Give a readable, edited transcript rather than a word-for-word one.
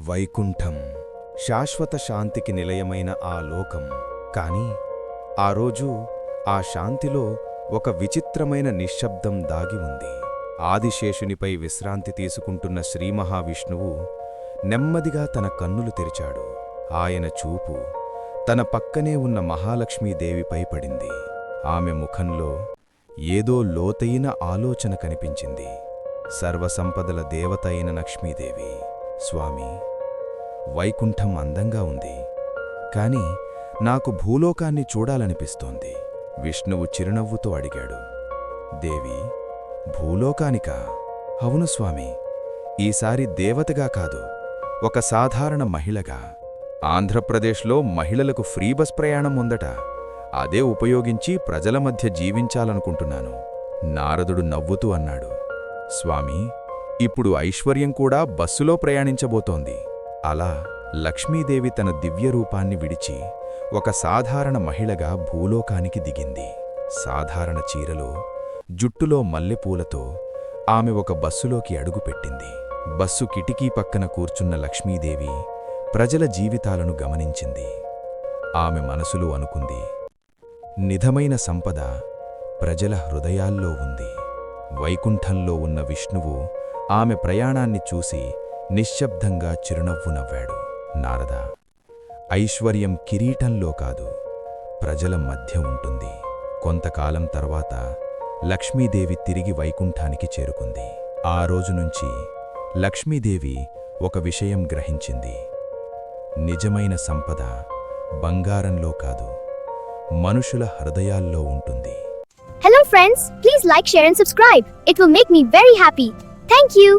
వైకుంఠం శాశ్వత శాంతికి నిలయమైన ఆ లోకం. కాని ఆ రోజు ఆ శాంతిలో ఒక విచిత్రమైన నిశ్శబ్దం దాగి ఉంది. ఆదిశేషునిపై విశ్రాంతి తీసుకుంటున్న శ్రీమహావిష్ణువు నెమ్మదిగా తన కన్నులు తెరిచాడు. ఆయన చూపు తన పక్కనే ఉన్న మహాలక్ష్మీదేవిపై పడింది. ఆమె ముఖంలో ఏదో లోతైన ఆలోచన కనిపించింది. సర్వసంపదల దేవత అయిన లక్ష్మీదేవి, స్వామి, వైకుంఠం అందంగా ఉంది, కాని నాకు భూలోకాన్ని చూడాలనిపిస్తోంది. విష్ణువు చిరునవ్వుతో అడిగాడు. దేవి, భూలోకానికా? అవును స్వామి, ఈసారి దేవతగా కాదు, ఒక సాధారణ మహిళగా. ఆంధ్రప్రదేశ్లో మహిళలకు ఫ్రీ బస్ ప్రయాణం ఉందట. అదే ఉపయోగించి ప్రజల మధ్య జీవించాలనుకుంటున్నాను. నారదుడు నవ్వుతూ అన్నాడు. స్వామి, ఇప్పుడు ఐశ్వర్యం కూడా బస్సులో ప్రయాణించబోతోంది. అలా లక్ష్మీదేవి తన దివ్యరూపాన్ని విడిచి ఒక సాధారణ మహిళగా భూలోకానికి దిగింది. సాధారణ చీరలో, జుట్టులో మల్లెపూలతో ఆమె ఒక బస్సులోకి అడుగుపెట్టింది. బస్సు కిటికీ పక్కన కూర్చున్న లక్ష్మీదేవి ప్రజల జీవితాలను గమనించింది. ఆమె మనసులో అనుకుంది, నిధమైన సంపద ప్రజల హృదయాల్లో ఉంది. వైకుంఠంలో ఉన్న విష్ణువు ఆమె ప్రయాణాన్ని చూసి నిశ్శబ్దంగా చిరునవ్వు నవ్వాడు. నారద, ఐశ్వర్యం కిరీటంలో కాదు, ప్రజల మధ్య ఉంటుంది. కొంతకాలం తర్వాత లక్ష్మీదేవి తిరిగి వైకుంఠానికి చేరుకుంది. ఆ రోజు నుంచి లక్ష్మీదేవి ఒక విషయం గ్రహించింది. నిజమైన సంపద బంగారంలో కాదు, మనుషుల హృదయాల్లో ఉంటుంది. Hello friends, please like, share and subscribe. It will make me very happy. Thank you.